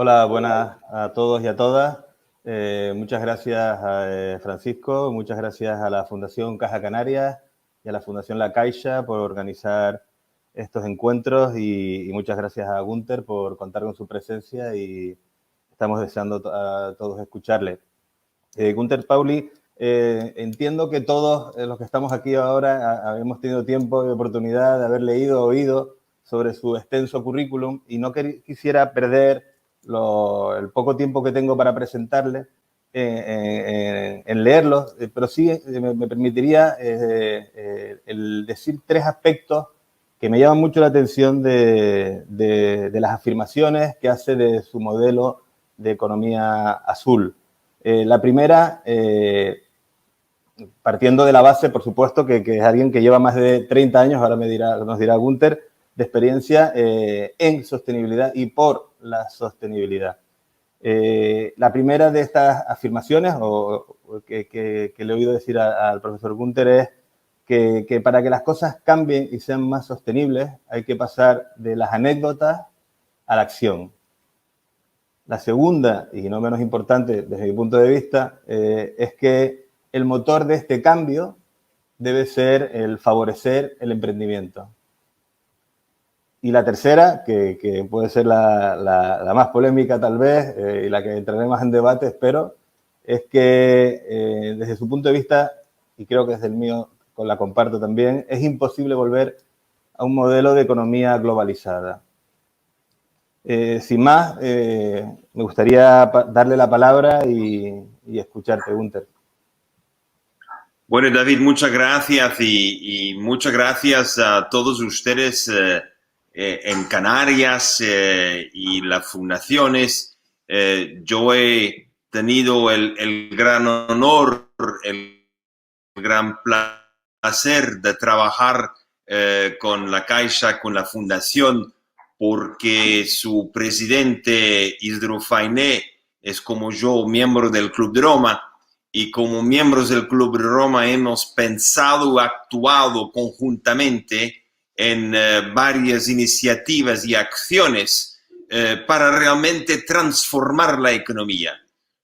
Hola, buenas a todos y a todas. Muchas gracias a Francisco, muchas gracias a la Fundación Caja Canarias y a la Fundación La Caixa por organizar estos encuentros y muchas gracias a Gunther por contar con su presencia y estamos deseando a todos escucharle. Gunther Pauli, entiendo que todos los que estamos aquí ahora hemos tenido tiempo y oportunidad de haber leído o oído sobre su extenso currículum y no quisiera perder el poco tiempo que tengo para presentarle en leerlos, pero sí me permitiría el decir tres aspectos que me llaman mucho la atención de las afirmaciones que hace de su modelo de economía azul. La primera, partiendo de la base, por supuesto, que es alguien que lleva más de 30 años, ahora nos dirá Gunther, de experiencia en sostenibilidad y por la sostenibilidad. La primera de estas afirmaciones, que le he oído decir al profesor Gunther, es que para que las cosas cambien y sean más sostenibles hay que pasar de las anécdotas a la acción. La segunda, y no menos importante desde mi punto de vista, es que el motor de este cambio debe ser el favorecer el emprendimiento. Y la tercera, que puede ser la más polémica tal vez, y la que entraré más en debate, espero, es que desde su punto de vista, y creo que desde el mío la comparto también, es imposible volver a un modelo de economía globalizada. Sin más, me gustaría darle la palabra y escucharte, Gunther. Bueno, David, muchas gracias y muchas gracias a todos ustedes en Canarias y las fundaciones. Yo he tenido el gran honor, el gran placer de trabajar con la Caixa, con la Fundación, porque su presidente Isidro Fainé es como yo, miembro del Club de Roma, y como miembros del Club de Roma hemos pensado y actuado conjuntamente en varias iniciativas y acciones para realmente transformar la economía.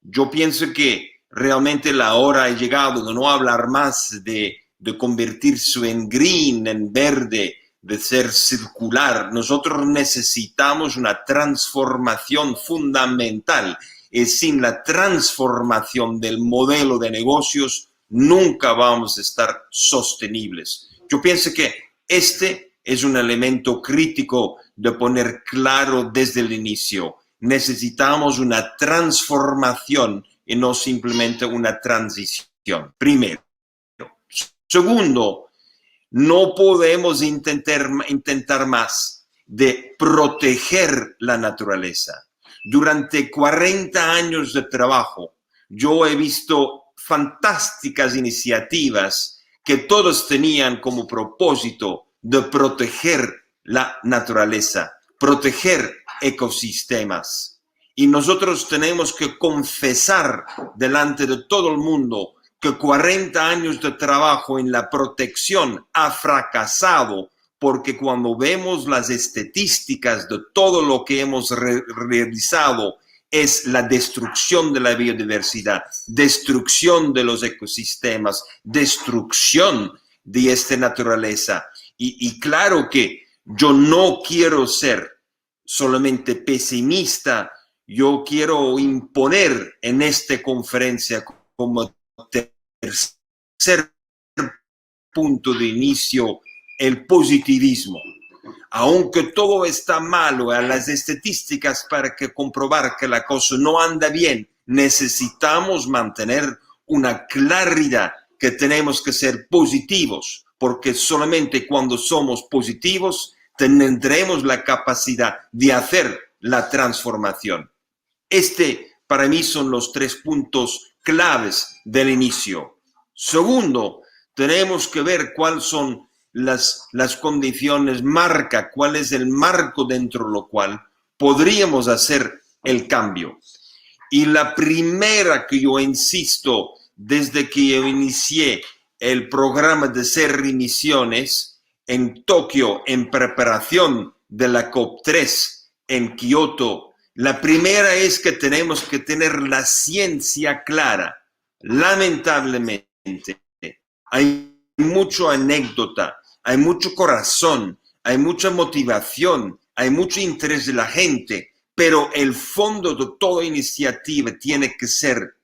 Yo pienso que realmente la hora ha llegado de no hablar más de convertirse en green, en verde, de ser circular. Nosotros necesitamos una transformación fundamental y sin la transformación del modelo de negocios nunca vamos a estar sostenibles. Yo pienso que este es un elemento crítico de poner claro desde el inicio. Necesitamos una transformación y no simplemente una transición. Primero. Segundo, no podemos intentar más de proteger la naturaleza. Durante 40 años de trabajo, yo he visto fantásticas iniciativas que todos tenían como propósito de proteger la naturaleza, proteger ecosistemas. Y nosotros tenemos que confesar delante de todo el mundo que 40 años de trabajo en la protección ha fracasado, porque cuando vemos las estadísticas de todo lo que hemos realizado, es la destrucción de la biodiversidad, destrucción de los ecosistemas, destrucción de esta naturaleza. Y claro que yo no quiero ser solamente pesimista, yo quiero imponer en esta conferencia como tercer punto de inicio el positivismo. Aunque todo está malo, a las estadísticas para comprobar que la cosa no anda bien, necesitamos mantener una claridad que tenemos que ser positivos, porque solamente cuando somos positivos tendremos la capacidad de hacer la transformación. Para mí son los tres puntos claves del inicio. Segundo, tenemos que ver cuáles son las condiciones, cuál es el marco dentro de lo cual podríamos hacer el cambio. Y la primera que yo insisto desde que yo inicié el programa de cero emisiones en Tokio en preparación de la COP3 en Kioto La primera es que tenemos que tener la ciencia clara. Lamentablemente, hay mucha anécdota, hay mucho corazón, hay mucha motivación, hay mucho interés de la gente, pero el fondo de toda iniciativa tiene que ser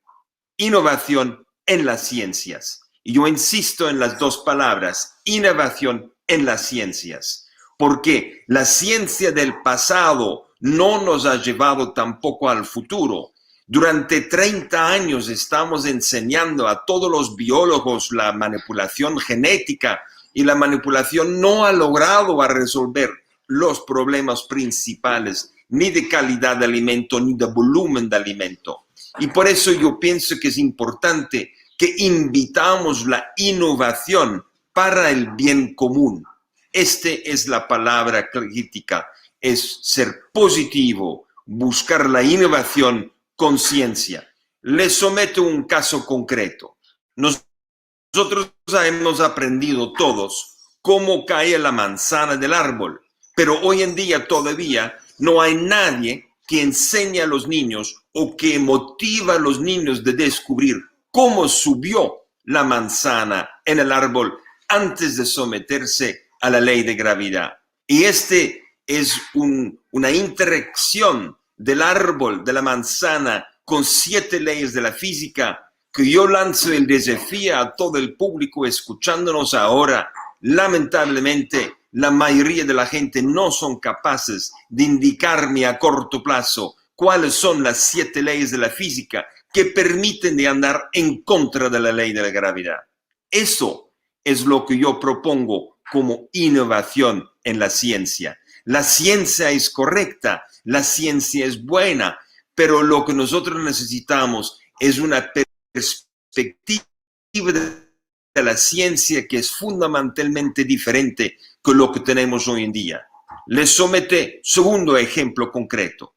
innovación en las ciencias. Y yo insisto en las dos palabras, innovación en las ciencias, porque la ciencia del pasado no nos ha llevado tampoco al futuro. Durante 30 años estamos enseñando a todos los biólogos la manipulación genética y la manipulación no ha logrado resolver los problemas principales, ni de calidad de alimento, ni de volumen de alimento. Y por eso yo pienso que es importante que invitamos la innovación para el bien común. Esta es la palabra crítica, es ser positivo, buscar la innovación con ciencia. Les someto un caso concreto. Nosotros hemos aprendido todos cómo cae la manzana del árbol, pero hoy en día todavía no hay nadie que enseñe a los niños o que motiva a los niños de descubrir cómo subió la manzana en el árbol antes de someterse a la ley de gravedad. Y este es una interacción del árbol, de la manzana, con 7 leyes de la física, que yo lanzo el desafío a todo el público escuchándonos ahora. Lamentablemente, la mayoría de la gente no son capaces de indicarme a corto plazo cuáles son las 7 leyes de la física que permiten de andar en contra de la ley de la gravedad. Eso es lo que yo propongo como innovación en la ciencia. La ciencia es correcta, la ciencia es buena, pero lo que nosotros necesitamos es una perspectiva de la ciencia que es fundamentalmente diferente que lo que tenemos hoy en día. Les somete segundo ejemplo concreto,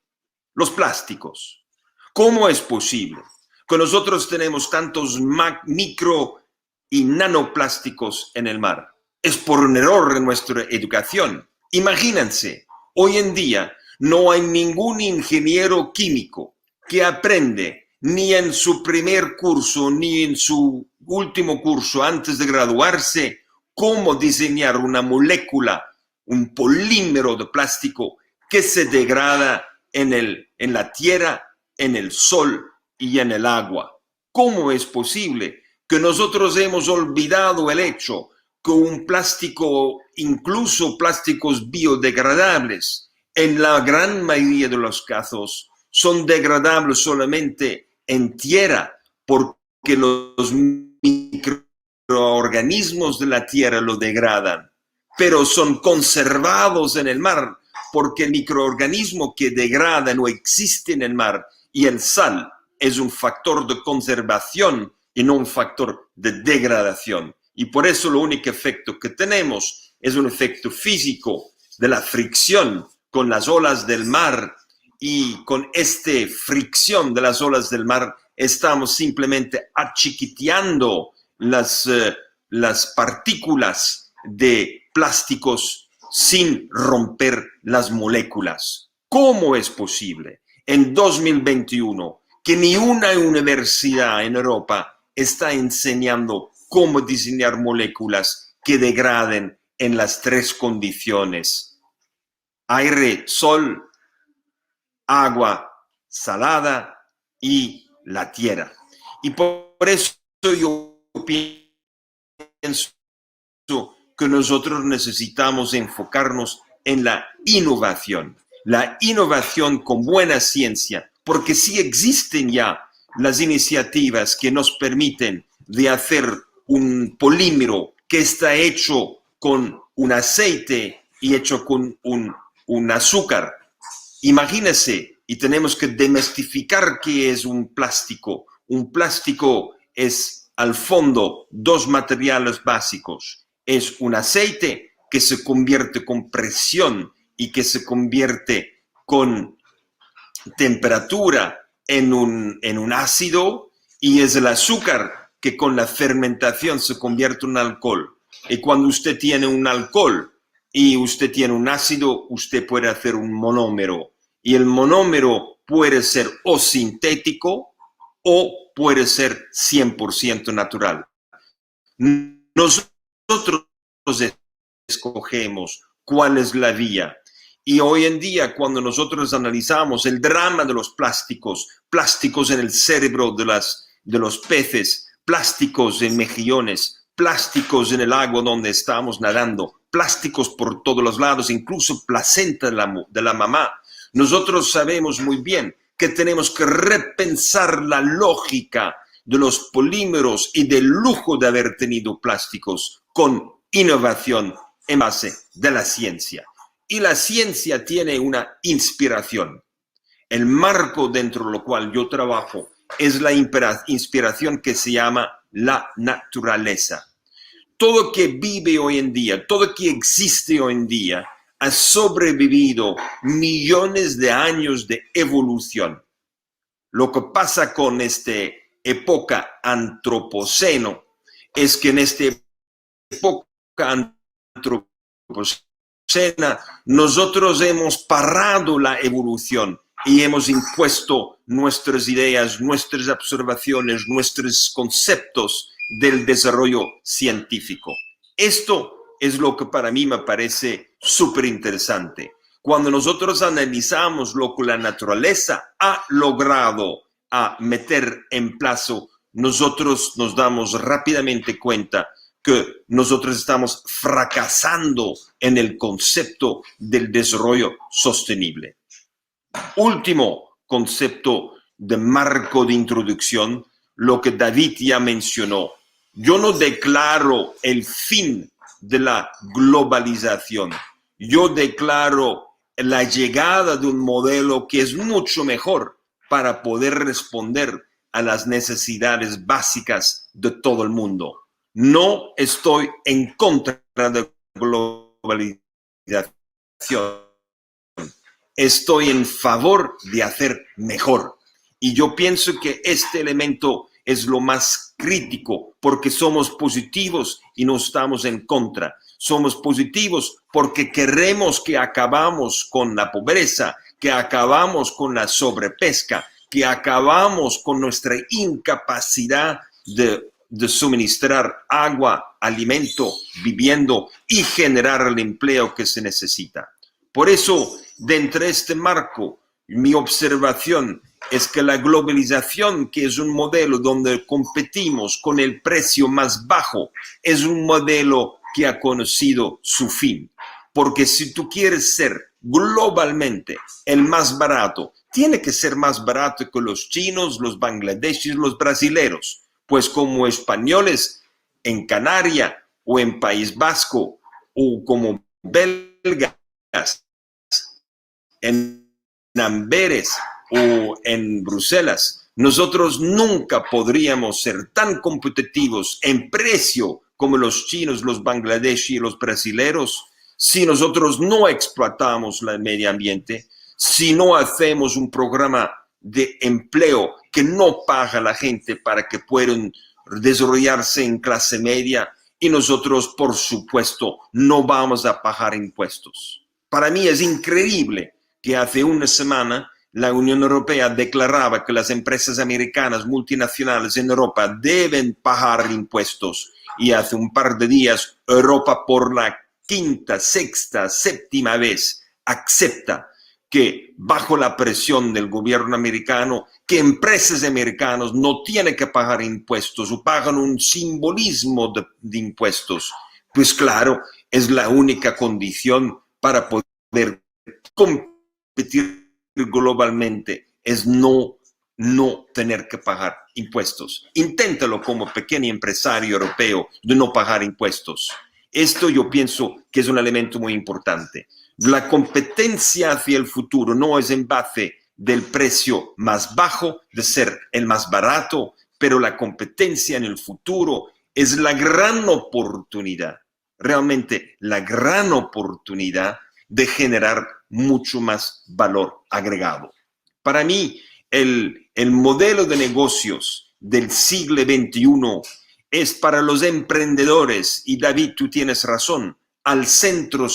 los plásticos. ¿Cómo es posible que nosotros tenemos tantos micro y nanoplásticos en el mar? Es por un error en nuestra educación. Imagínense, hoy en día no hay ningún ingeniero químico que aprende ni en su primer curso ni en su último curso antes de graduarse cómo diseñar una molécula, un polímero de plástico que se degrada en la tierra, en el sol y en el agua. ¿Cómo es posible que nosotros hemos olvidado el hecho que un plástico, incluso plásticos biodegradables, en la gran mayoría de los casos, son degradables solamente en tierra porque los microorganismos de la tierra lo degradan, pero son conservados en el mar porque el microorganismo que degrada no existe en el mar y el sal es un factor de conservación y no un factor de degradación. Y por eso el único efecto que tenemos es un efecto físico de la fricción con las olas del mar, y con esta fricción de las olas del mar estamos simplemente achiquiteando las partículas de plásticos sin romper las moléculas. ¿Cómo es posible en 2021 que ni una universidad en Europa está enseñando cómo diseñar moléculas que degraden en las 3 condiciones: aire, sol, agua salada y la tierra? Y por eso yo pienso que nosotros necesitamos enfocarnos en la innovación con buena ciencia, porque sí existen ya las iniciativas que nos permiten de hacer un polímero que está hecho con un aceite y hecho con un azúcar. Imagínense, y tenemos que desmistificar qué es un plástico. Un plástico es, al fondo, 2 materiales básicos. Es un aceite que se convierte con presión y que se convierte con temperatura en un ácido, y es el azúcar que con la fermentación se convierte en alcohol. Y cuando usted tiene un alcohol y usted tiene un ácido, usted puede hacer un monómero. Y el monómero puede ser o sintético o puede ser 100% natural. Nosotros escogemos cuál es la vía. Y hoy en día, cuando nosotros analizamos el drama de los plásticos, plásticos en el cerebro de los peces, plásticos en mejillones, plásticos en el agua donde estamos nadando, plásticos por todos los lados, incluso placenta de la mamá, nosotros sabemos muy bien que tenemos que repensar la lógica de los polímeros y del lujo de haber tenido plásticos con innovación en base de la ciencia. Y la ciencia tiene una inspiración. El marco dentro de lo cual yo trabajo es la inspiración que se llama la naturaleza. Todo que vive hoy en día, todo que existe hoy en día, ha sobrevivido millones de años de evolución. Lo que pasa con esta época antropoceno es que en esta época antropocena nosotros hemos parado la evolución y hemos impuesto nuestras ideas, nuestras observaciones, nuestros conceptos del desarrollo científico. Esto es lo que para mí me parece súper interesante. Cuando nosotros analizamos lo que la naturaleza ha logrado a meter en plazo, nosotros nos damos rápidamente cuenta que nosotros estamos fracasando en el concepto del desarrollo sostenible. Último concepto de marco de introducción, lo que David ya mencionó. Yo no declaro el fin de la globalización. Yo declaro la llegada de un modelo que es mucho mejor para poder responder a las necesidades básicas de todo el mundo. No estoy en contra de globalización. Estoy en favor de hacer mejor. Y yo pienso que este elemento es lo más crítico porque somos positivos y no estamos en contra. Somos positivos porque queremos que acabamos con la pobreza, que acabamos con la sobrepesca, que acabamos con nuestra incapacidad de suministrar agua, alimento, vivienda y generar el empleo que se necesita. Por eso, dentro de este marco, mi observación es que la globalización, que es un modelo donde competimos con el precio más bajo, es un modelo que ha conocido su fin. Porque si tú quieres ser globalmente el más barato, tiene que ser más barato que los chinos, los bangladeshis, los brasileros. Pues como españoles en Canarias o en País Vasco o como belgas en Amberes o en Bruselas, nosotros nunca podríamos ser tan competitivos en precio como los chinos, los bangladeshis y los brasileros si nosotros no explotamos el medio ambiente, si no hacemos un programa de empleo que no paga a la gente para que puedan desarrollarse en clase media y nosotros, por supuesto, no vamos a pagar impuestos. Para mí es increíble que hace una semana la Unión Europea declaraba que las empresas americanas multinacionales en Europa deben pagar impuestos y hace un par de días Europa por la quinta, sexta, séptima vez acepta que bajo la presión del gobierno americano, que empresas americanas no tienen que pagar impuestos o pagan un simbolismo de impuestos. Pues claro, es la única condición para poder competir globalmente, es no tener que pagar impuestos. Inténtalo como pequeño empresario europeo de no pagar impuestos. Esto yo pienso que es un elemento muy importante. La competencia hacia el futuro no es en base del precio más bajo, de ser el más barato, pero la competencia en el futuro es la gran oportunidad, realmente la gran oportunidad de generar mucho más valor agregado. Para mí, el modelo de negocios del siglo XXI es para los emprendedores, y David, tú tienes razón, al centro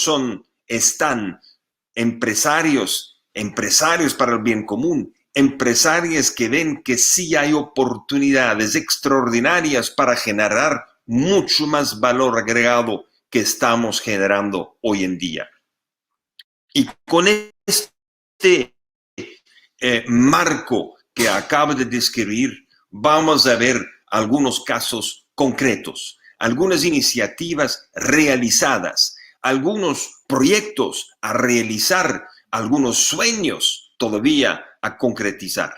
están empresarios para el bien común, empresarias que ven que sí hay oportunidades extraordinarias para generar mucho más valor agregado que estamos generando hoy en día. Y con este marco que acabo de describir, vamos a ver algunos casos concretos, algunas iniciativas realizadas, algunos proyectos a realizar, algunos sueños todavía a concretizar.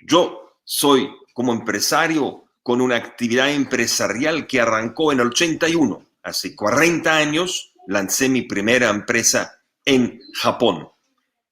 Yo soy como empresario con una actividad empresarial que arrancó en el 81. Hace 40 años lancé mi primera empresa en Japón.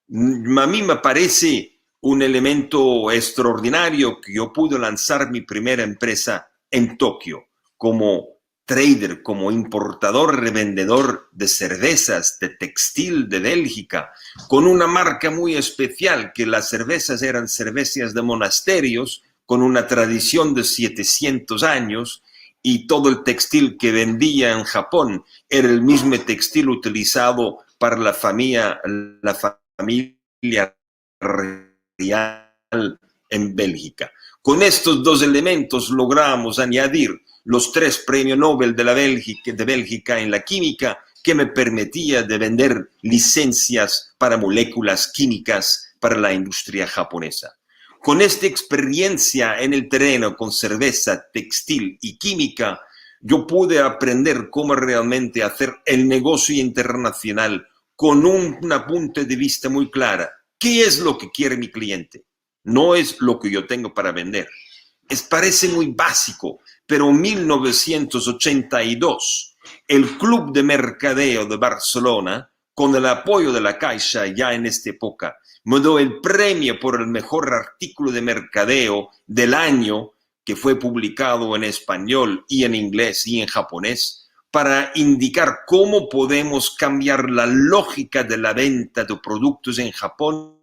A mí me parece un elemento extraordinario que yo pude lanzar mi primera empresa en Tokio como trader, como importador, revendedor de cervezas, de textil de Bélgica, con una marca muy especial, que las cervezas eran cervezas de monasterios, con una tradición de 700 años, y todo el textil que vendía en Japón era el mismo textil utilizado para la familia real en Bélgica. Con estos dos elementos logramos añadir los 3 premios Nobel de Bélgica en la química, que me permitía de vender licencias para moléculas químicas para la industria japonesa. Con esta experiencia en el terreno con cerveza, textil y química, yo pude aprender cómo realmente hacer el negocio internacional con una punto de vista muy clara. ¿Qué es lo que quiere mi cliente? No es lo que yo tengo para vender. Parece muy básico, pero en 1982, el Club de Mercadeo de Barcelona, con el apoyo de la Caixa ya en esta época, me dio el premio por el mejor artículo de mercadeo del año, que fue publicado en español y en inglés y en japonés, para indicar cómo podemos cambiar la lógica de la venta de productos en Japón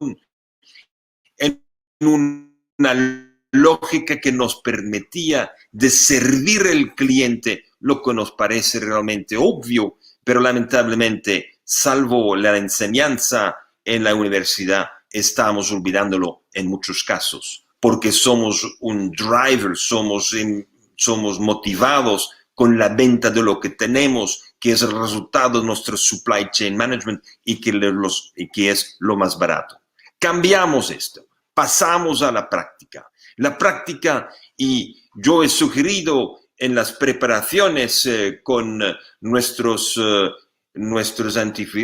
en una lógica que nos permitía de servir al cliente, lo que nos parece realmente obvio, pero lamentablemente, salvo la enseñanza en la universidad, estamos olvidándolo en muchos casos, porque somos un driver, somos motivados con la venta de lo que tenemos, que es el resultado de nuestro supply chain management y que es lo más barato. Cambiamos esto, pasamos a la práctica. La práctica, y yo he sugerido en las preparaciones con nuestros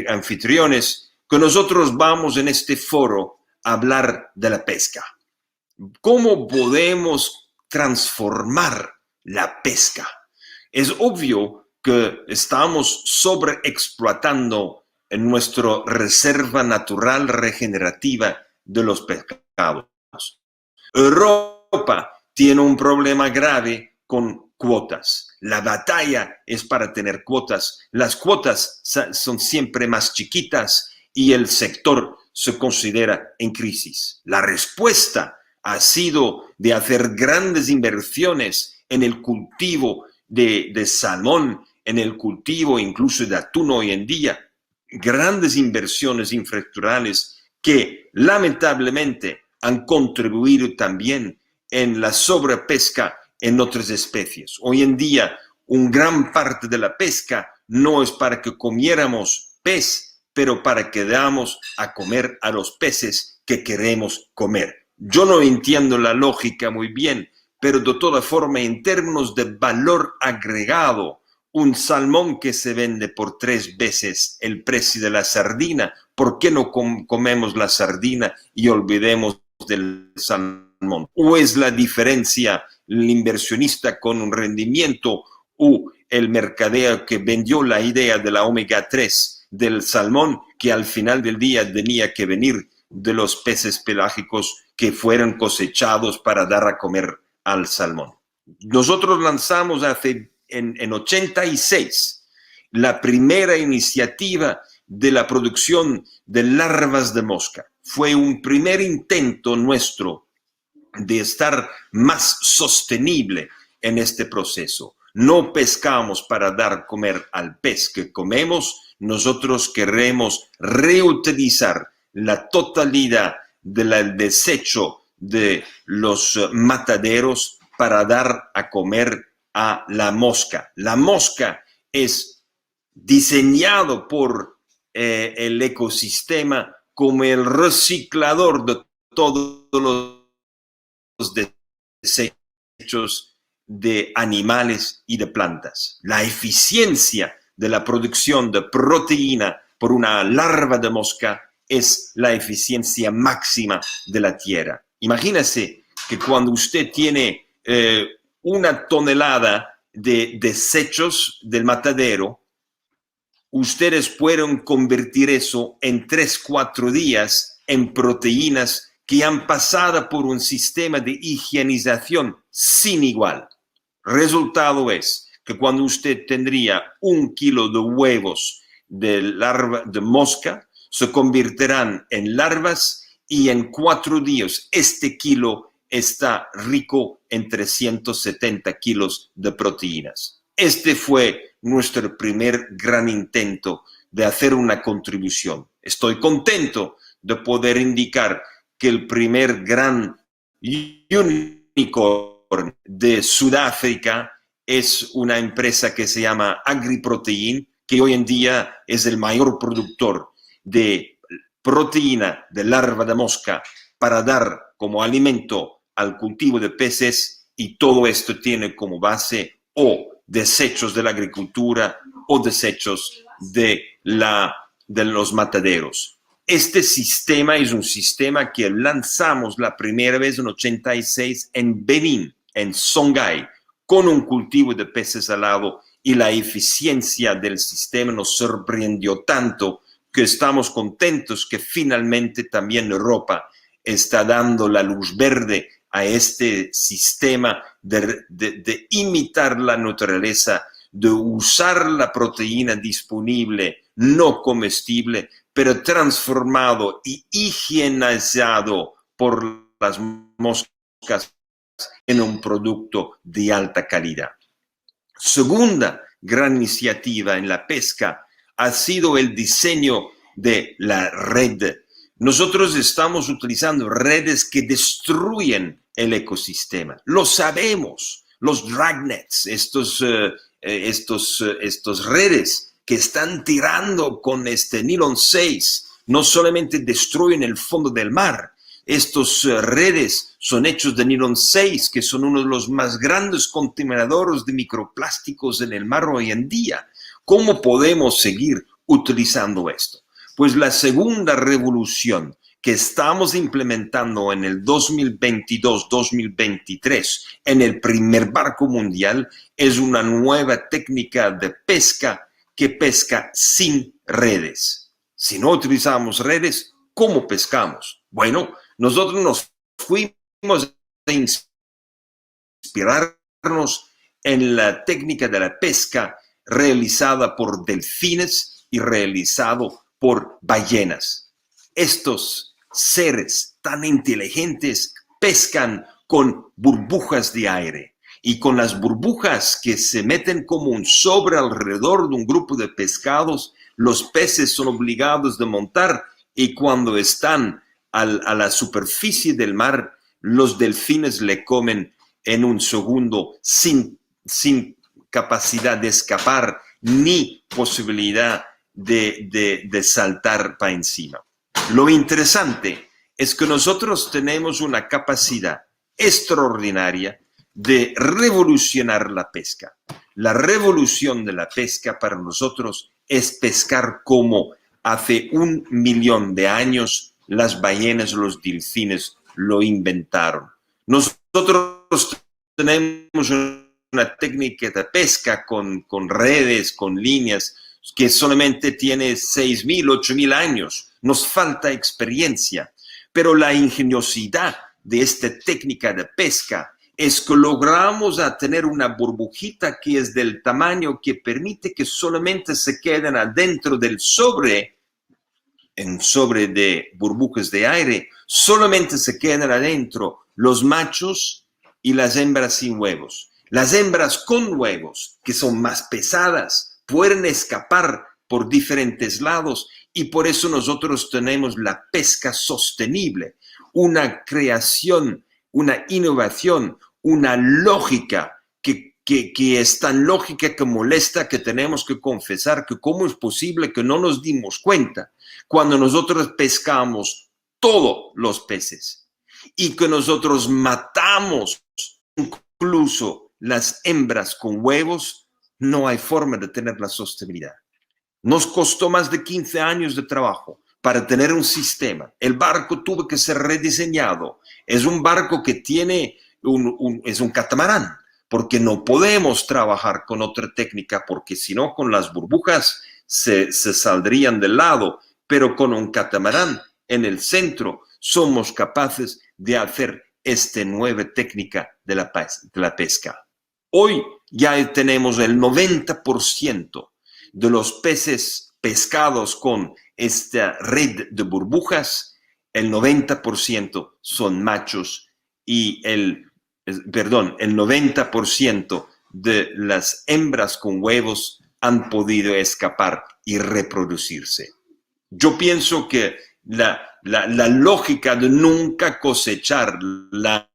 anfitriones, que nosotros vamos en este foro a hablar de la pesca. ¿Cómo podemos transformar la pesca? Es obvio que estamos sobreexplotando en nuestra reserva natural regenerativa de los pescados. Europa tiene un problema grave con cuotas. La batalla es para tener cuotas. Las cuotas son siempre más chiquitas y el sector se considera en crisis. La respuesta ha sido de hacer grandes inversiones en el cultivo de salmón, en el cultivo incluso de atún hoy en día. Grandes inversiones infraestructurales que lamentablemente han contribuido también en la sobrepesca en otras especies. Hoy en día, una gran parte de la pesca no es para que comiéramos pez, pero para que damos a comer a los peces que queremos comer. Yo no entiendo la lógica muy bien, pero de toda forma, en términos de valor agregado, un salmón que se vende por 3 veces el precio de la sardina, ¿por qué no comemos la sardina y olvidemos del salmón? ¿O es la diferencia el inversionista con un rendimiento o el mercadeo que vendió la idea de la omega 3 del salmón, que al final del día tenía que venir de los peces pelágicos que fueron cosechados para dar a comer al salmón? Nosotros lanzamos en 86 la primera iniciativa de la producción de larvas de mosca. Fue un primer intento nuestro de estar más sostenible en este proceso. No pescamos para dar comer al pez que comemos, nosotros queremos reutilizar la totalidad del desecho de los mataderos para dar a comer a la mosca. La mosca es diseñado por el ecosistema como el reciclador de todos los desechos de animales y de plantas. La eficiencia de la producción de proteína por una larva de mosca es la eficiencia máxima de la tierra. Imagínese que cuando usted tiene una tonelada de desechos del matadero, ustedes pueden convertir eso en 3-4 días en proteínas que han pasado por un sistema de higienización sin igual. Resultado es que cuando usted tendría 1 kilo de huevos de larva de mosca, se convertirán en larvas y en 4 días este kilo está rico en 370 kilos de proteínas. Este fue nuestro primer gran intento de hacer una contribución. Estoy contento de poder indicar que el primer gran unicorn de Sudáfrica es una empresa que se llama AgriProtein, que hoy en día es el mayor productor de proteína de larva de mosca para dar como alimento al cultivo de peces, y todo esto tiene como base o desechos de la agricultura o desechos de los mataderos. Este sistema es un sistema que lanzamos la primera vez en 86 en Benín, en Songhai, con un cultivo de peces al lado, y la eficiencia del sistema nos sorprendió tanto que estamos contentos que finalmente también Europa está dando la luz verde a este sistema de imitar la naturaleza, de usar la proteína disponible, no comestible, pero transformado y higienizado por las moscas en un producto de alta calidad. Segunda gran iniciativa en la pesca ha sido el diseño de la red. Nosotros estamos utilizando redes que destruyen el ecosistema. Lo sabemos. Los dragnets, estos redes que están tirando con este nylon 6, no solamente destruyen el fondo del mar. Estos redes son hechos de nylon 6, que son uno de los más grandes contaminadores de microplásticos en el mar hoy en día. ¿Cómo podemos seguir utilizando esto? Pues la segunda revolución que estamos implementando en el 2022-2023 en el primer barco mundial es una nueva técnica de pesca que pesca sin redes. Si no utilizamos redes, ¿cómo pescamos? Bueno, nosotros nos fuimos a inspirarnos en la técnica de la pesca realizada por delfines y realizado por ballenas. Estos seres tan inteligentes pescan con burbujas de aire, y con las burbujas que se meten como un sobre alrededor de un grupo de pescados, los peces son obligados de montar, y cuando están a la superficie del mar, los delfines le comen en un segundo sin capacidad de escapar ni posibilidad de saltar para encima. Lo interesante es que nosotros tenemos una capacidad extraordinaria de revolucionar la pesca. La revolución de la pesca para nosotros es pescar como hace 1 millón de años las ballenas, los delfines lo inventaron. Nosotros tenemos una técnica de pesca con redes, con líneas, que solamente tiene 6.000, 8.000 años. Nos falta experiencia, pero la ingeniosidad de esta técnica de pesca es que logramos a tener una burbujita que es del tamaño que permite que solamente se queden adentro del sobre, en sobre de burbujas de aire, solamente se quedan adentro los machos y las hembras sin huevos. Las hembras con huevos, que son más pesadas, pueden escapar por diferentes lados, y por eso nosotros tenemos la pesca sostenible. una creación, una innovación, una lógica que es tan lógica que molesta que tenemos que confesar que cómo es posible que no nos dimos cuenta cuando nosotros pescamos todos los peces y que nosotros matamos incluso las hembras con huevos. No hay forma de tener la sostenibilidad. Nos costó más de 15 años de trabajo para tener un sistema. El barco tuvo que ser rediseñado. Es un barco que tiene es un catamarán, porque no podemos trabajar con otra técnica, porque si no, con las burbujas se saldrían del lado, pero con un catamarán en el centro somos capaces de hacer esta nueva técnica de la pesca. Hoy ya tenemos el 90% de los peces pescados con esta red de burbujas, el 90% son machos y el 90% de las hembras con huevos han podido escapar y reproducirse. Yo pienso que la lógica de nunca cosechar la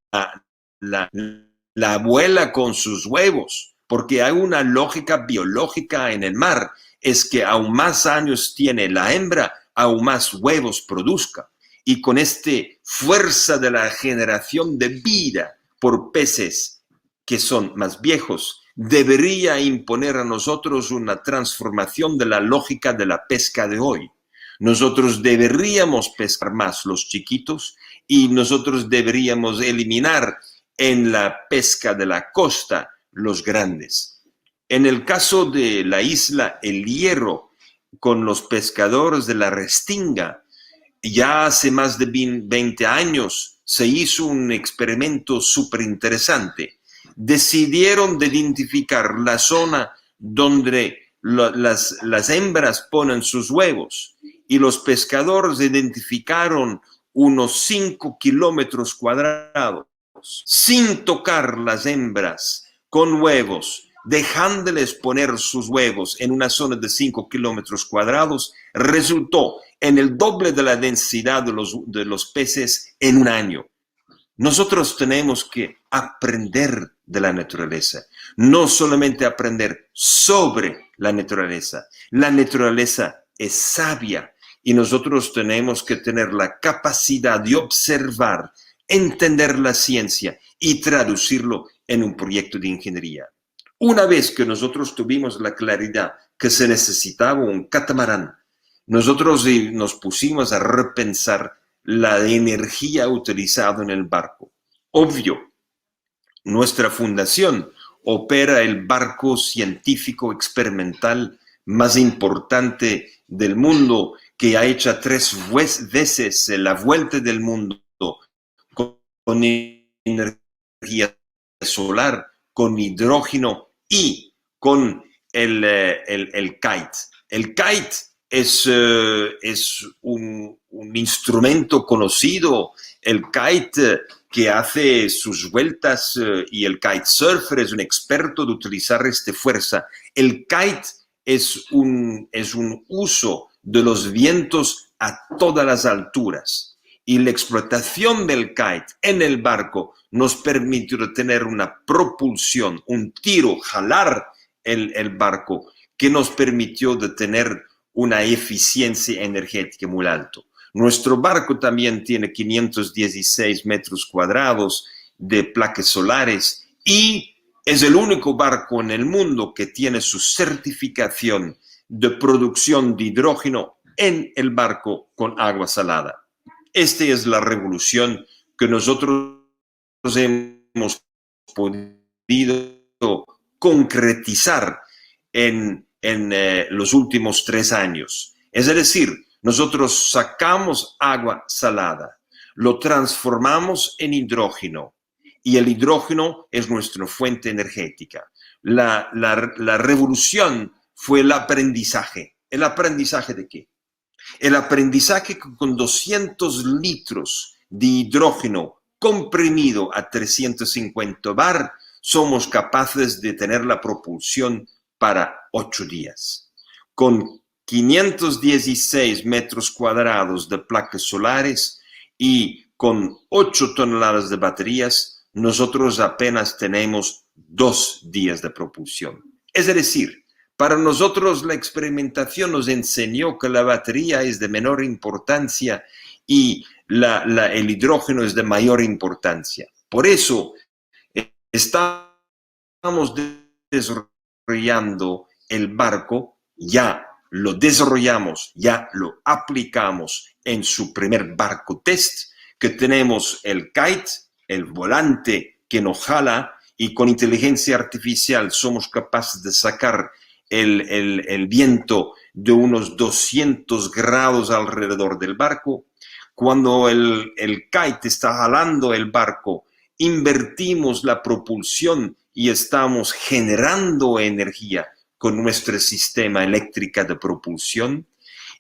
abuela con sus huevos, porque hay una lógica biológica en el mar, es que aún más años tiene la hembra, aún más huevos produzca. Y con esta fuerza de la generación de vida por peces que son más viejos, debería imponer a nosotros una transformación de la lógica de la pesca de hoy. Nosotros deberíamos pescar más los chiquitos y nosotros deberíamos eliminar en la pesca de la costa los grandes. En el caso de la isla El Hierro, con los pescadores de la Restinga, ya hace más de 20 años se hizo un experimento súper interesante. Decidieron de identificar la zona donde las hembras ponen sus huevos y los pescadores identificaron unos 5 kilómetros cuadrados sin tocar las hembras con huevos, dejándoles poner sus huevos en una zona de 5 kilómetros cuadrados, resultó en el doble de la densidad de los peces en un año. Nosotros tenemos que aprender de la naturaleza, no solamente aprender sobre la naturaleza. La naturaleza es sabia y nosotros tenemos que tener la capacidad de observar, entender la ciencia y traducirlo en un proyecto de ingeniería. Una vez que nosotros tuvimos la claridad que se necesitaba un catamarán, nosotros nos pusimos a repensar la energía utilizada en el barco. Obvio, nuestra fundación opera el barco científico experimental más importante del mundo, que ha hecho 3 veces la vuelta del mundo con energía solar, con hidrógeno y con el kite. El kite es un instrumento conocido, el kite que hace sus vueltas y el kitesurfer es un experto de utilizar esta fuerza. El kite es un uso de los vientos a todas las alturas. Y la explotación del kite en el barco nos permitió tener una propulsión, un tiro, jalar el barco, que nos permitió de tener una eficiencia energética muy alta. Nuestro barco también tiene 516 metros cuadrados de placas solares y es el único barco en el mundo que tiene su certificación de producción de hidrógeno en el barco con agua salada. Esta es la revolución que nosotros hemos podido concretizar en los últimos 3 años. Es decir, nosotros sacamos agua salada, lo transformamos en hidrógeno y el hidrógeno es nuestra fuente energética. La revolución fue el aprendizaje. ¿El aprendizaje de qué? El aprendizaje que con 200 litros de hidrógeno comprimido a 350 bar somos capaces de tener la propulsión para 8 días. Con 516 metros cuadrados de placas solares y con 8 toneladas de baterías, nosotros apenas tenemos 2 días de propulsión. Es decir, para nosotros la experimentación nos enseñó que la batería es de menor importancia y el hidrógeno es de mayor importancia. Por eso estamos desarrollando el barco, ya lo desarrollamos, ya lo aplicamos en su primer barco test, que tenemos el kite, el volante que nos jala, y con inteligencia artificial somos capaces de sacar el viento de unos 200 grados alrededor del barco. Cuando el kite está jalando el barco, invertimos la propulsión y estamos generando energía con nuestro sistema eléctrico de propulsión,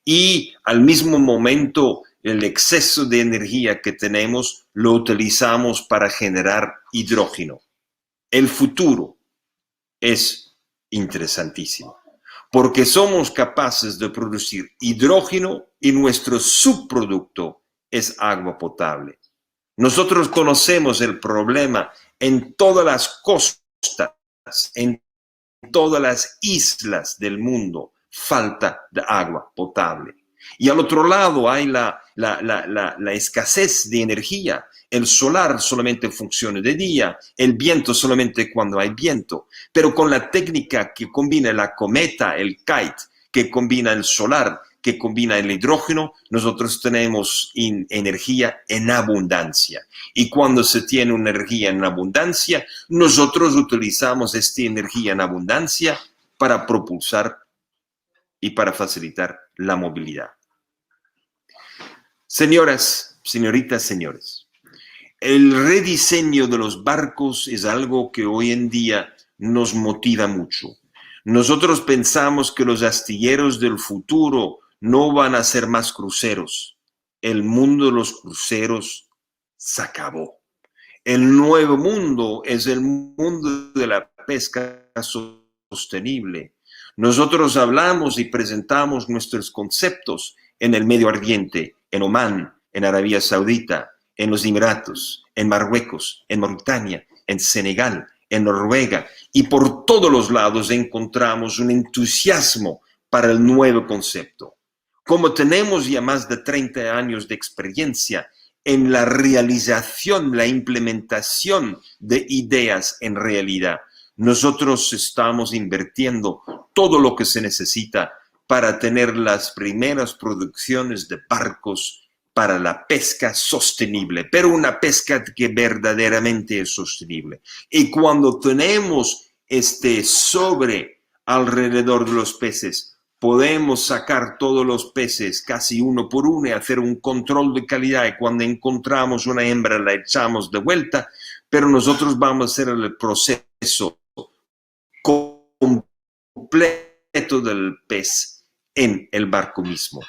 y al mismo momento el exceso de energía que tenemos lo utilizamos para generar hidrógeno. El futuro es interesantísimo, porque somos capaces de producir hidrógeno y nuestro subproducto es agua potable. Nosotros conocemos el problema en todas las costas, en todas las islas del mundo, falta de agua potable. Y al otro lado hay la escasez de energía. El solar solamente funciona de día, el viento solamente cuando hay viento. Pero con la técnica que combina la cometa, el kite, que combina el solar, que combina el hidrógeno, nosotros tenemos energía en abundancia. Y cuando se tiene una energía en abundancia, nosotros utilizamos esta energía en abundancia para propulsar y para facilitar la movilidad. Señoras, señoritas, señores, el rediseño de los barcos es algo que hoy en día nos motiva mucho. Nosotros pensamos que los astilleros del futuro no van a ser más cruceros. El mundo de los cruceros se acabó. El nuevo mundo es el mundo de la pesca sostenible. Nosotros hablamos y presentamos nuestros conceptos en el Medio Oriente, en Omán, en Arabia Saudita, en los Emiratos, en Marruecos, en Mauritania, en Senegal, en Noruega, y por todos los lados encontramos un entusiasmo para el nuevo concepto. Como tenemos ya más de 30 años de experiencia en la realización, la implementación de ideas en realidad, nosotros estamos invirtiendo todo lo que se necesita para tener las primeras producciones de barcos para la pesca sostenible, pero una pesca que verdaderamente es sostenible. Y cuando tenemos este sobre alrededor de los peces, podemos sacar todos los peces casi uno por uno y hacer un control de calidad, y cuando encontramos una hembra la echamos de vuelta, pero nosotros vamos a hacer el proceso completo del pez en el barco mismo.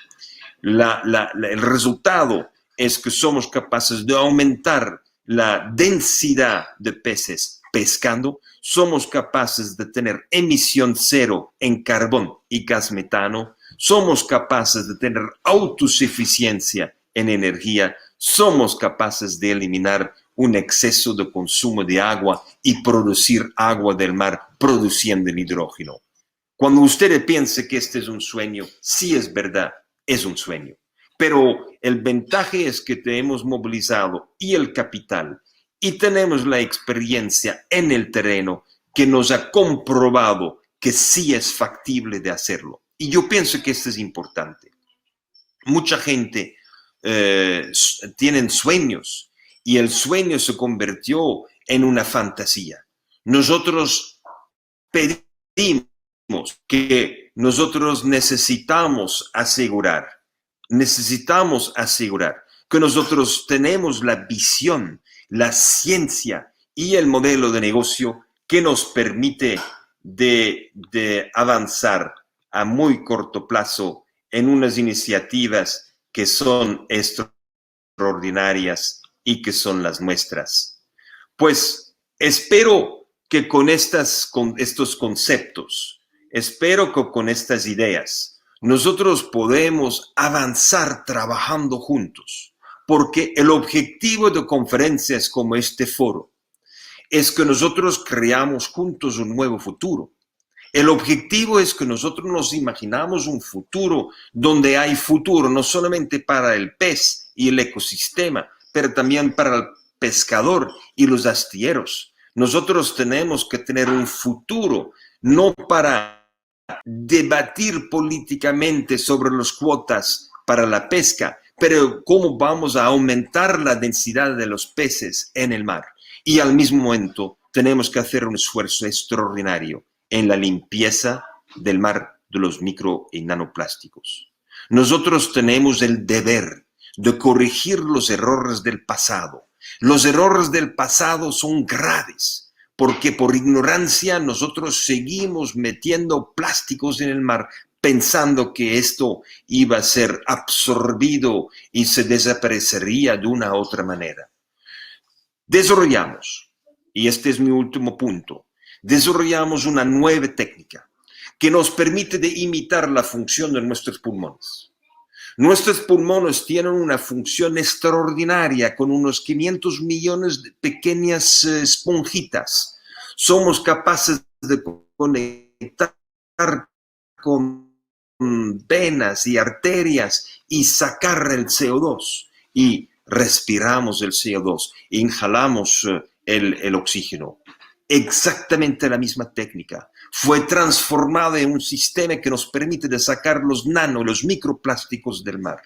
El resultado es que somos capaces de aumentar la densidad de peces pescando, somos capaces de tener emisión cero en carbón y gas metano, somos capaces de tener autosuficiencia en energía, somos capaces de eliminar un exceso de consumo de agua y producir agua del mar produciendo el hidrógeno. Cuando usted piense que este es un sueño, sí es verdad, es un sueño. Pero el ventaja es que te hemos movilizado y el capital y tenemos la experiencia en el terreno que nos ha comprobado que sí es factible de hacerlo. Y yo pienso que esto es importante. Mucha gente tiene sueños y el sueño se convirtió en una fantasía. Nosotros pedimos que nosotros necesitamos asegurar que nosotros tenemos la visión, la ciencia y el modelo de negocio que nos permite de avanzar a muy corto plazo en unas iniciativas que son extraordinarias y que son las nuestras. Pues espero que con estos conceptos, espero que con estas ideas, nosotros podemos avanzar trabajando juntos, porque el objetivo de conferencias como este foro es que nosotros creamos juntos un nuevo futuro. El objetivo es que nosotros nos imaginamos un futuro donde hay futuro no solamente para el pez y el ecosistema, pero también para el pescador y los astilleros. Nosotros tenemos que tener un futuro no para debatir políticamente sobre las cuotas para la pesca, pero cómo vamos a aumentar la densidad de los peces en el mar. Y al mismo momento tenemos que hacer un esfuerzo extraordinario en la limpieza del mar de los micro y nanoplásticos. Nosotros tenemos el deber de corregir los errores del pasado. Los errores del pasado son graves, porque por ignorancia nosotros seguimos metiendo plásticos en el mar pensando que esto iba a ser absorbido y se desaparecería de una u otra manera. Desarrollamos, y este es mi último punto, desarrollamos una nueva técnica que nos permite de imitar la función de nuestros pulmones. Nuestros pulmones tienen una función extraordinaria con unos 500 millones de pequeñas esponjitas. Somos capaces de conectar con venas y arterias y sacar el CO2 y respiramos el CO2, inhalamos el oxígeno. Exactamente la misma técnica. Fue transformada en un sistema que nos permite de sacar los nano, los microplásticos del mar.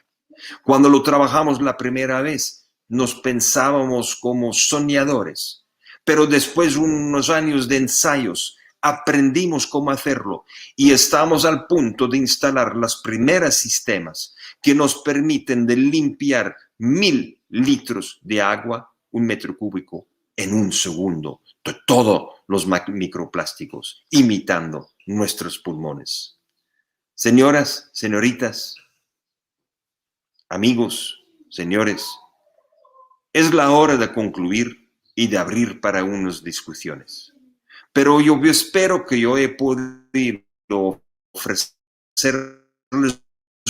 Cuando lo trabajamos la primera vez, nos pensábamos como soñadores, pero después de unos años de ensayos, aprendimos cómo hacerlo y estamos al punto de instalar los primeros sistemas que nos permiten de limpiar 1000 litros de agua, 1 metro cúbico, en un segundo, de todos los microplásticos, imitando nuestros pulmones. Señoras, señoritas, amigos, señores, es la hora de concluir y de abrir para unas discusiones. Pero yo espero que yo he podido ofrecerles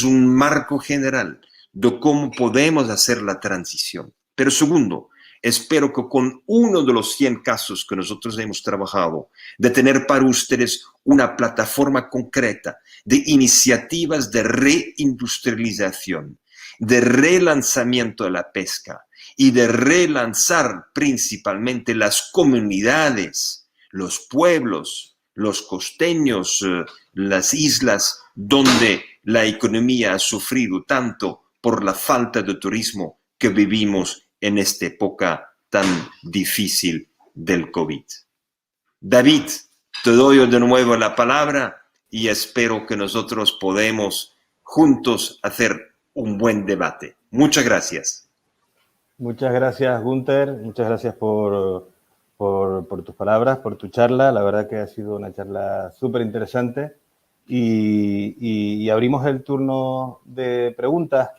un marco general de cómo podemos hacer la transición. Pero segundo, espero que con uno de los 100 casos que nosotros hemos trabajado, de tener para ustedes una plataforma concreta de iniciativas de reindustrialización, de relanzamiento de la pesca y de relanzar principalmente las comunidades, los pueblos, los costeños, las islas donde la economía ha sufrido tanto por la falta de turismo que vivimos en esta época tan difícil del COVID. David, te doy de nuevo la palabra y espero que nosotros podamos juntos hacer un buen debate. Muchas gracias. Muchas gracias, Gunther. Muchas gracias por tus palabras, por tu charla. La verdad que ha sido una charla súper interesante. Y abrimos el turno de preguntas.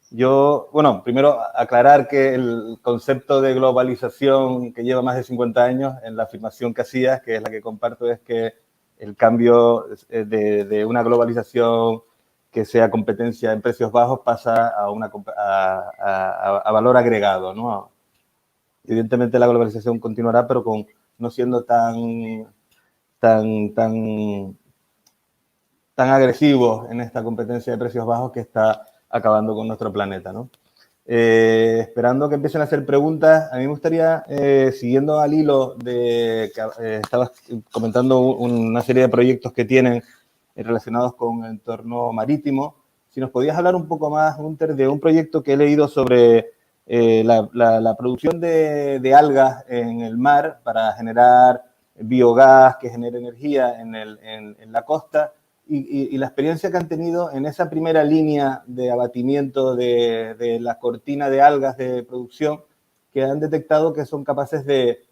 Yo, bueno, primero aclarar que el concepto de globalización que lleva más de 50 años, en la afirmación que hacías, que es la que comparto, es que el cambio de una globalización que sea competencia en precios bajos pasa a valor agregado, ¿no? Evidentemente la globalización continuará, pero no siendo tan agresivos en esta competencia de precios bajos que está acabando con nuestro planeta, ¿no? Esperando que empiecen a hacer preguntas, a mí me gustaría, siguiendo al hilo de que estabas comentando una serie de proyectos que tienen relacionados con el entorno marítimo, si nos podías hablar un poco más, Gunther, de un proyecto que he leído sobre la producción de algas en el mar para generar biogás que genere energía en la costa y la experiencia que han tenido en esa primera línea de abatimiento de la cortina de algas de producción, que han detectado que son capaces de,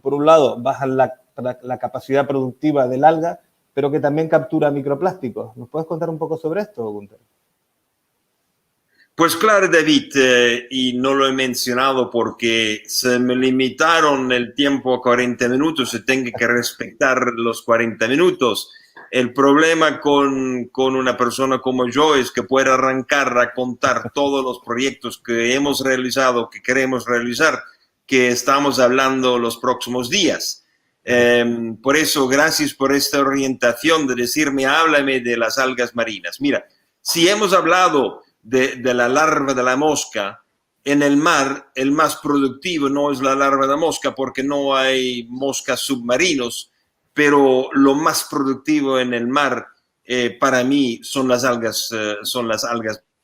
por un lado, bajar la capacidad productiva del alga, pero que también captura microplásticos. ¿Nos puedes contar un poco sobre esto, Gunther? Pues claro, David, y no lo he mencionado porque se me limitaron el tiempo a 40 minutos y tengo que respetar los 40 minutos. el problema con una persona como yo es que puede arrancar a contar todos los proyectos que hemos realizado, que queremos realizar, que estamos hablando los próximos días. Por eso, gracias por esta orientación de decirme, háblame de las algas marinas. Mira, si hemos hablado de la larva de la mosca, en el mar el más productivo no es la larva de la mosca porque no hay moscas submarinos, pero lo más productivo en el mar para mí son las algas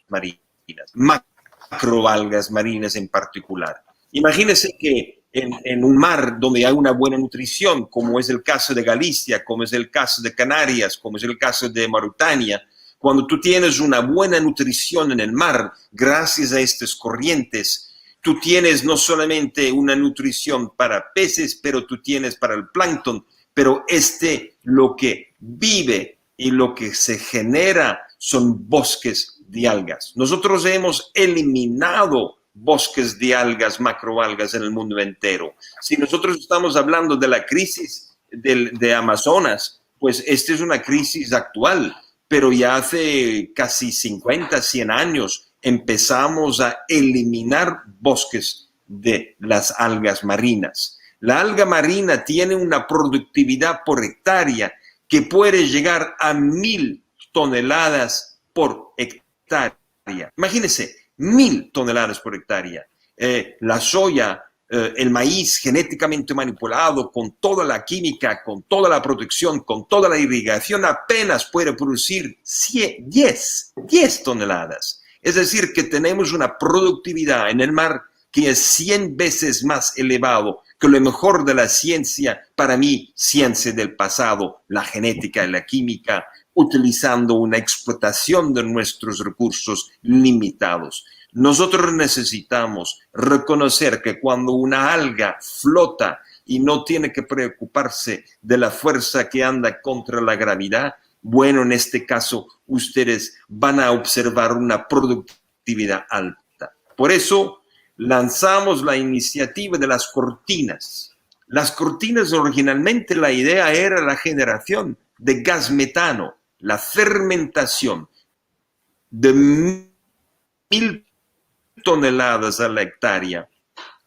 marinas, macroalgas marinas en particular. Imagínense que en un mar donde hay una buena nutrición, como es el caso de Galicia, como es el caso de Canarias, como es el caso de Mauritania, cuando tú tienes una buena nutrición en el mar, gracias a estas corrientes, tú tienes no solamente una nutrición para peces, pero tú tienes para el plancton, pero lo que vive y lo que se genera son bosques de algas. Nosotros hemos eliminado bosques de algas, macroalgas en el mundo entero. Si nosotros estamos hablando de la crisis de Amazonas, pues esta es una crisis actual, pero ya hace casi 50, 100 años empezamos a eliminar bosques de las algas marinas. La alga marina tiene una productividad por hectárea que puede llegar a 1000 toneladas por hectárea. Imagínense, 1000 toneladas por hectárea. La soya, el maíz genéticamente manipulado, con toda la química, con toda la protección, con toda la irrigación, apenas puede producir 10 toneladas. Es decir, que tenemos una productividad en el mar que es 100 veces más elevado que lo mejor de la ciencia, para mí, ciencia del pasado, la genética y la química, utilizando una explotación de nuestros recursos limitados. Nosotros necesitamos reconocer que cuando una alga flota y no tiene que preocuparse de la fuerza que anda contra la gravedad, bueno, en este caso, ustedes van a observar una productividad alta. Por eso, lanzamos la iniciativa de las cortinas. Las cortinas, originalmente la idea era la generación de gas metano, la fermentación de 1000 toneladas a la hectárea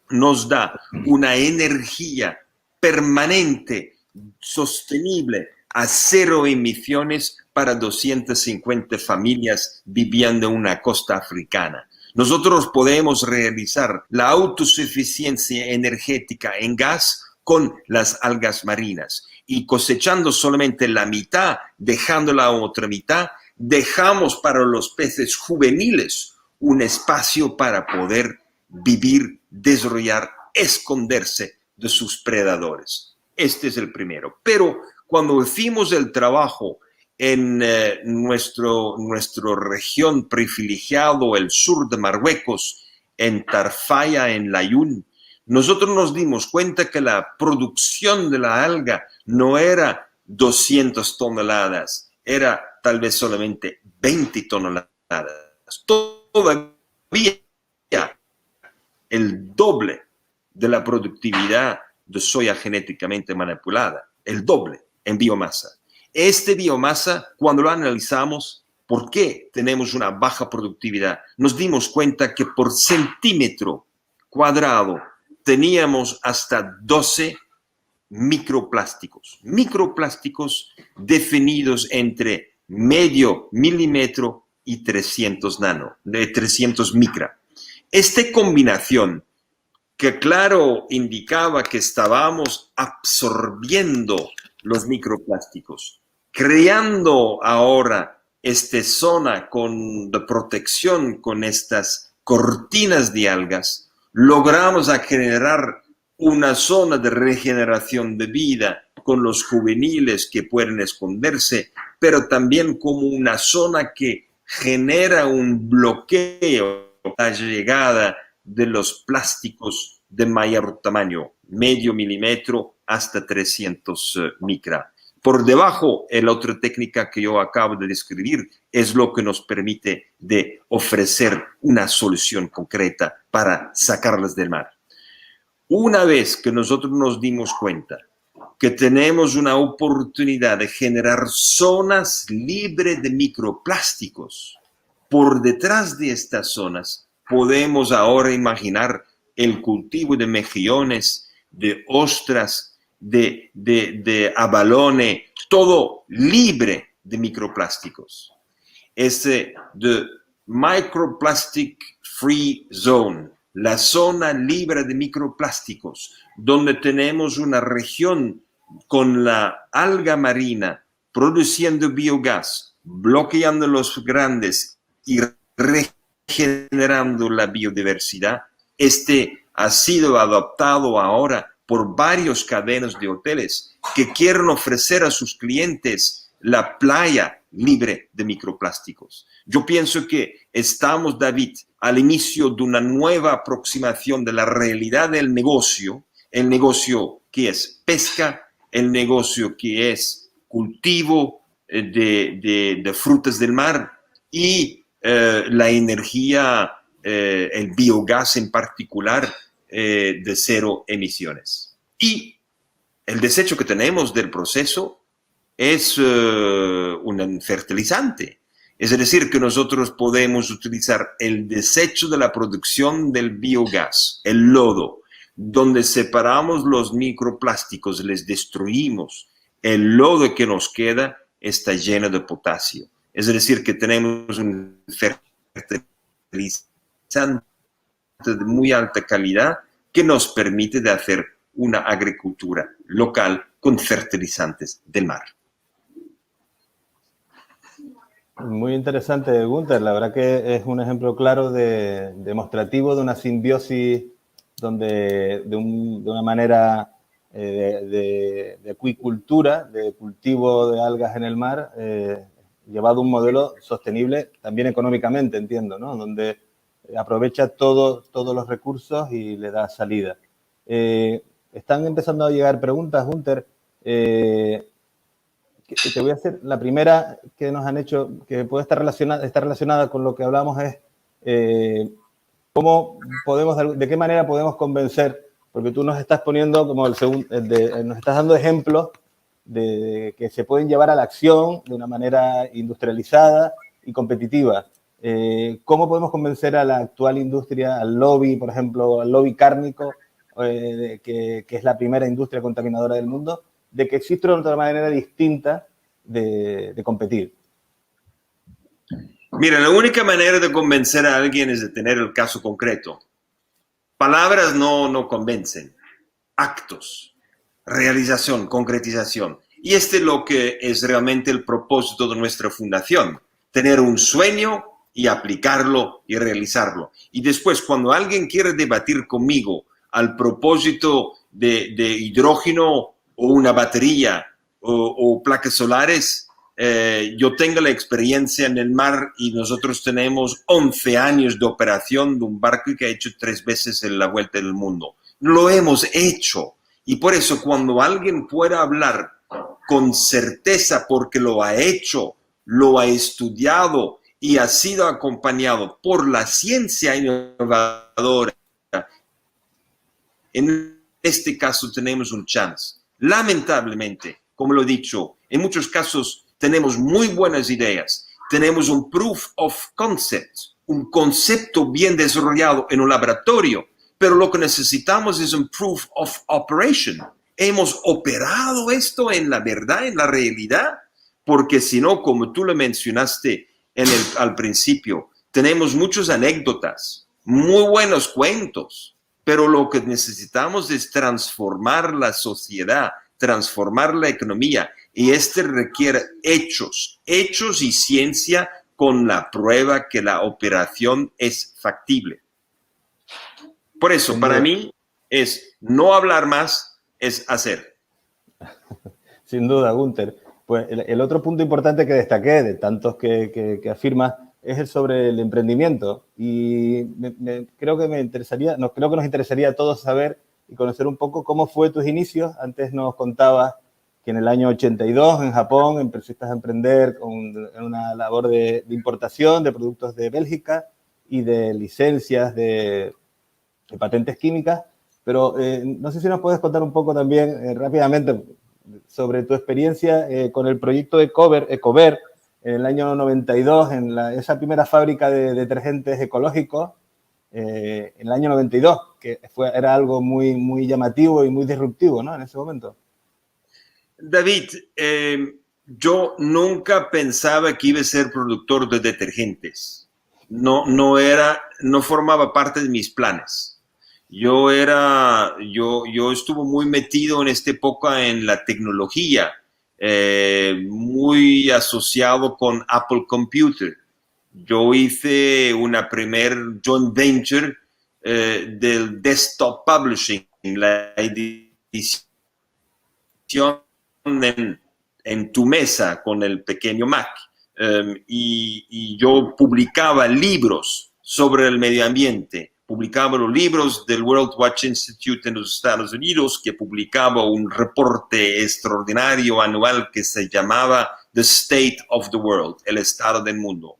nos da una energía permanente, sostenible, a 0 emisiones para 250 familias viviendo en una costa africana. Nosotros podemos realizar la autosuficiencia energética en gas con las algas marinas y cosechando solamente la mitad, dejando la otra mitad, dejamos para los peces juveniles un espacio para poder vivir, desarrollar, esconderse de sus predadores. Este es el primero. Pero cuando hicimos el trabajo en nuestra región privilegiada, el sur de Marruecos, en Tarfaya, en Layún, nosotros nos dimos cuenta que la producción de la alga no era 200 toneladas, era tal vez solamente 20 toneladas. Todavía el doble de la productividad de soya genéticamente manipulada, el doble en biomasa. Este biomasa, cuando lo analizamos, ¿por qué tenemos una baja productividad? Nos dimos cuenta que por centímetro cuadrado teníamos hasta 12 microplásticos. Microplásticos definidos entre medio milímetro y 300 micra. Esta combinación, que claro indicaba que estábamos absorbiendo los microplásticos, creando ahora esta zona de protección con estas cortinas de algas, logramos generar una zona de regeneración de vida con los juveniles que pueden esconderse, pero también como una zona que genera un bloqueo a la llegada de los plásticos de mayor tamaño, medio milímetro hasta 300 micra. Por debajo, la otra técnica que yo acabo de describir es lo que nos permite de ofrecer una solución concreta para sacarlas del mar. Una vez que nosotros nos dimos cuenta que tenemos una oportunidad de generar zonas libres de microplásticos. Por detrás de estas zonas podemos ahora imaginar el cultivo de mejillones, de ostras, de abalone, todo libre de microplásticos. The Microplastic Free Zone, la zona libre de microplásticos, donde tenemos una región con la alga marina produciendo biogás, bloqueando los grandes y regenerando la biodiversidad. Ha sido adoptado ahora por varias cadenas de hoteles que quieren ofrecer a sus clientes la playa libre de microplásticos. Yo pienso que estamos, David, al inicio de una nueva aproximación de la realidad del negocio, el negocio que es pesca, el negocio que es cultivo de frutas del mar y la energía, el biogás en particular, de cero emisiones. Y el desecho que tenemos del proceso es un fertilizante. Es decir, que nosotros podemos utilizar el desecho de la producción del biogás, el lodo, donde separamos los microplásticos, les destruimos. El lodo que nos queda está lleno de potasio. Es decir, que tenemos un fertilizante de muy alta calidad que nos permite de hacer una agricultura local con fertilizantes del mar. Muy interesante, Gunther. La verdad que es un ejemplo claro demostrativo de una simbiosis donde de una manera de acuicultura, de cultivo de algas en el mar, llevado a un modelo sostenible también económicamente, entiendo, ¿no? Donde aprovecha todos los recursos y le da salida. Están empezando a llegar preguntas, Gunther. Te voy a hacer la primera que nos han hecho, que puede estar relacionada con lo que hablamos, es cómo podemos, de qué manera podemos convencer, porque tú nos estás poniendo como nos estás dando ejemplos de que se pueden llevar a la acción de una manera industrializada y competitiva. ¿Cómo podemos convencer a la actual industria, al lobby, por ejemplo, al lobby cárnico, que es la primera industria contaminadora del mundo, de que existe otra manera distinta de competir? Mira, la única manera de convencer a alguien es de tener el caso concreto. Palabras no convencen. Actos, realización, concretización. Y es lo que es realmente el propósito de nuestra fundación. Tener un sueño y aplicarlo y realizarlo. Y después, cuando alguien quiere debatir conmigo al propósito de hidrógeno o una batería o placas solares, yo tengo la experiencia en el mar y nosotros tenemos 11 años de operación de un barco que ha hecho 3 veces la vuelta del mundo. Lo hemos hecho. Y por eso cuando alguien pueda hablar con certeza porque lo ha hecho, lo ha estudiado y ha sido acompañado por la ciencia innovadora, en este caso tenemos un chance. Lamentablemente, como lo he dicho, en muchos casos tenemos muy buenas ideas. Tenemos un proof of concept, un concepto bien desarrollado en un laboratorio, pero lo que necesitamos es un proof of operation. Hemos operado esto en la verdad, en la realidad, porque si no, como tú lo mencionaste al principio, tenemos muchas anécdotas, muy buenos cuentos, pero lo que necesitamos es transformar la sociedad, transformar la economía, y requiere hechos y ciencia con la prueba que la operación es factible. Por eso, para mí, es no hablar más, es hacer. Sin duda, Gunther. Pues el otro punto importante que destaqué, de tantos que afirmas, es el sobre el emprendimiento. Y creo que nos interesaría a todos saber y conocer un poco cómo fue tus inicios. Antes nos contabas que en el año 82 en Japón empezaste a emprender en una labor de importación de productos de Bélgica y de licencias de patentes químicas. Pero no sé si nos puedes contar un poco también rápidamente, sobre tu experiencia con el proyecto de Ecover en el año 92, en esa primera fábrica de detergentes ecológicos, en el año 92, que era algo muy, muy llamativo y muy disruptivo, ¿no? En ese momento. David, yo nunca pensaba que iba a ser productor de detergentes. No formaba parte de mis planes. Yo estuve muy metido en esta época en la tecnología, muy asociado con Apple Computer. Yo hice una primer joint venture del desktop publishing, la edición en tu mesa con el pequeño Mac. Y yo publicaba libros sobre el medio ambiente, publicaba los libros del World Watch Institute en los Estados Unidos, que publicaba un reporte extraordinario anual que se llamaba The State of the World, el estado del mundo.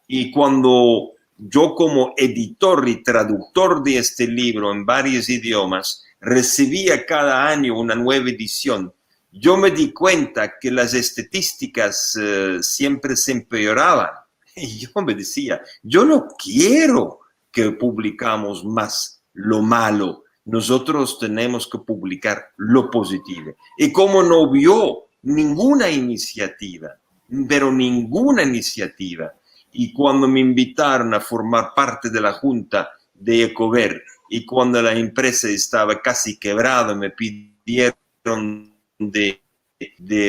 Y cuando yo como editor y traductor de este libro en varios idiomas, recibía cada año una nueva edición, yo me di cuenta que las estadísticas siempre se empeoraban. Y yo me decía, yo no quiero que publicamos más lo malo. Nosotros tenemos que publicar lo positivo. Y como no vio ninguna iniciativa, pero ninguna iniciativa, y cuando me invitaron a formar parte de la junta de Ecover, y cuando la empresa estaba casi quebrada, me pidieron de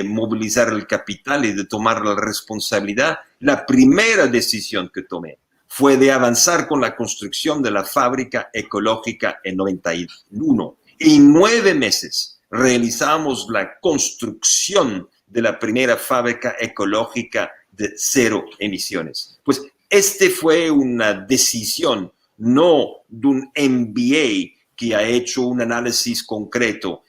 movilizar el capital y de tomar la responsabilidad, la primera decisión que tomé fue de avanzar con la construcción de la fábrica ecológica en 91. En 9 meses realizamos la construcción de la primera fábrica ecológica de 0 emisiones. Pues fue una decisión, no de un MBA que ha hecho un análisis concreto.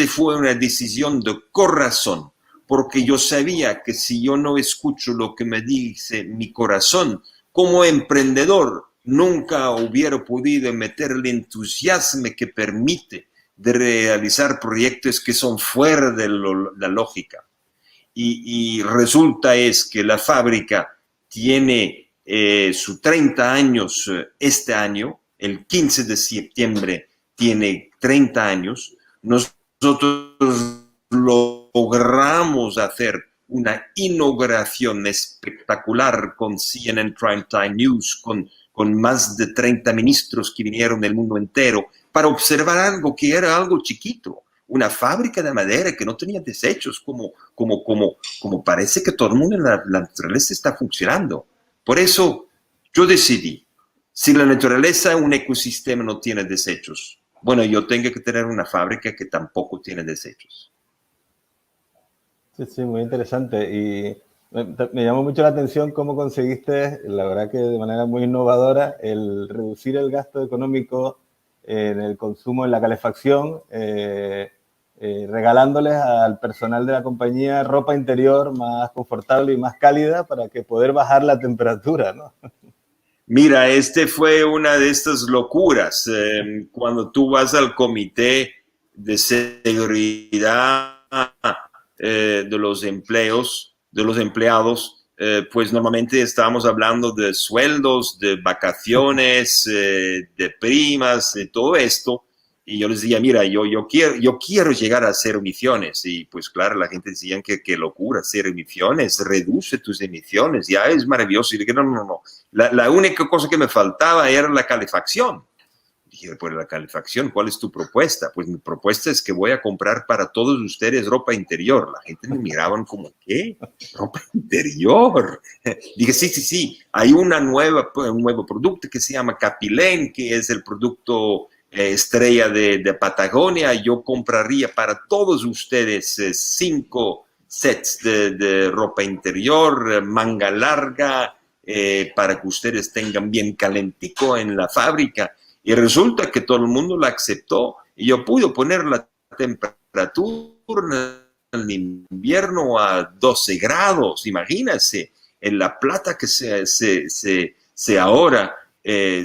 Fue una decisión de corazón, porque yo sabía que si yo no escucho lo que me dice mi corazón, como emprendedor, nunca hubiera podido meter el entusiasmo que permite de realizar proyectos que son fuera de la lógica. Y resulta es que la fábrica tiene sus 30 años este año, el 15 de septiembre tiene 30 años. Nosotros logramos hacer una inauguración espectacular con CNN Primetime News, con más de 30 ministros que vinieron del mundo entero para observar algo que era algo chiquito, una fábrica de madera que no tenía desechos, como parece que todo el mundo en la naturaleza está funcionando. Por eso yo decidí, si la naturaleza, un ecosistema no tiene desechos, bueno, yo tengo que tener una fábrica que tampoco tiene desechos. Sí, muy interesante. Y me llamó mucho la atención cómo conseguiste, la verdad que de manera muy innovadora, el reducir el gasto económico en el consumo, en la calefacción, regalándoles al personal de la compañía ropa interior más confortable y más cálida para que poder bajar la temperatura, ¿no? Mira, fue una de estas locuras. Cuando tú vas al comité de seguridad de los empleados, pues normalmente estábamos hablando de sueldos, de vacaciones, de primas, de todo esto. Y yo les decía, mira, yo quiero llegar a 0 emisiones. Y pues claro, la gente decía que qué locura, 0 emisiones, reduce tus emisiones, ya es maravilloso. Y dije, no. La única cosa que me faltaba era la calefacción. Dije, pues la calefacción, ¿cuál es tu propuesta? Pues mi propuesta es que voy a comprar para todos ustedes ropa interior. La gente me miraban como, ¿qué? ¿Ropa interior? Dije, sí. Hay un nuevo producto que se llama Capilén, que es el producto estrella de Patagonia. Yo compraría para todos ustedes 5 sets de ropa interior, manga larga, para que ustedes tengan bien calentico en la fábrica. Y resulta que todo el mundo la aceptó y yo pude poner la temperatura en el invierno a 12 grados. Imagínense, en La Plata que se ahorra,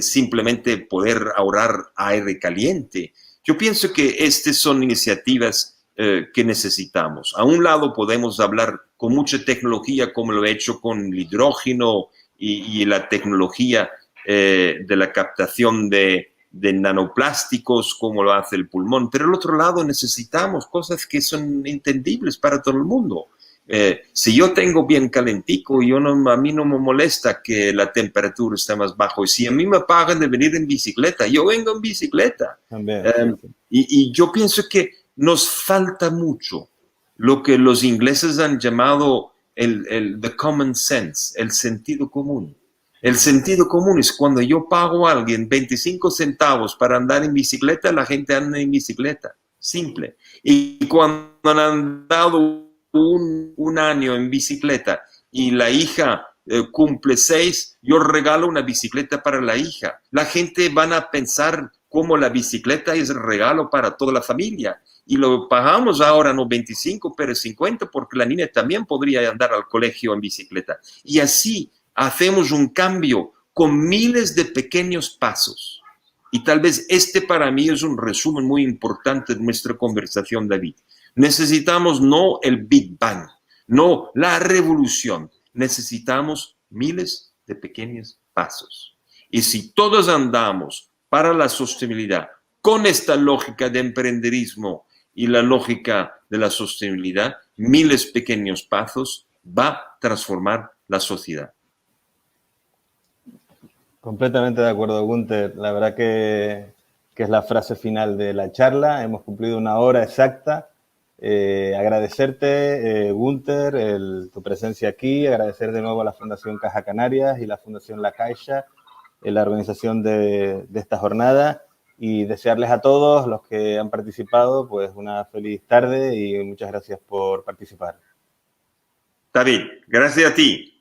simplemente poder ahorrar aire caliente. Yo pienso que estas son iniciativas que necesitamos. A un lado podemos hablar con mucha tecnología, como lo he hecho con el hidrógeno y la tecnología de la captación de nanoplásticos, como lo hace el pulmón, pero al otro lado necesitamos cosas que son entendibles para todo el mundo. Si yo tengo bien calentico, a mí no me molesta que la temperatura esté más bajo. Y si a mí me pagan de venir en bicicleta, yo vengo en bicicleta. También, sí. Y yo pienso que nos falta mucho lo que los ingleses han llamado the common sense, el sentido común. El sentido común es cuando yo pago a alguien 25 centavos para andar en bicicleta, la gente anda en bicicleta. Simple. Y cuando han dado un año en bicicleta y la hija cumple 6, yo regalo una bicicleta para la hija. La gente van a pensar como la bicicleta es regalo para toda la familia. Y lo pagamos ahora no 25, pero 50, porque la niña también podría andar al colegio en bicicleta. Y así hacemos un cambio con miles de pequeños pasos. Y tal vez para mí es un resumen muy importante de nuestra conversación, David. Necesitamos no el Big Bang, no la revolución. Necesitamos miles de pequeños pasos. Y si todos andamos para la sostenibilidad con esta lógica de emprenderismo y la lógica de la sostenibilidad, miles de pequeños pasos va a transformar la sociedad. Completamente de acuerdo, Gunther. La verdad que es la frase final de la charla. Hemos cumplido una hora exacta. Agradecerte, Gunther, tu presencia aquí. Agradecer de nuevo a la Fundación Caja Canarias y la Fundación La Caixa la organización de esta jornada. Y desearles a todos los que han participado pues una feliz tarde y muchas gracias por participar. David, gracias a ti.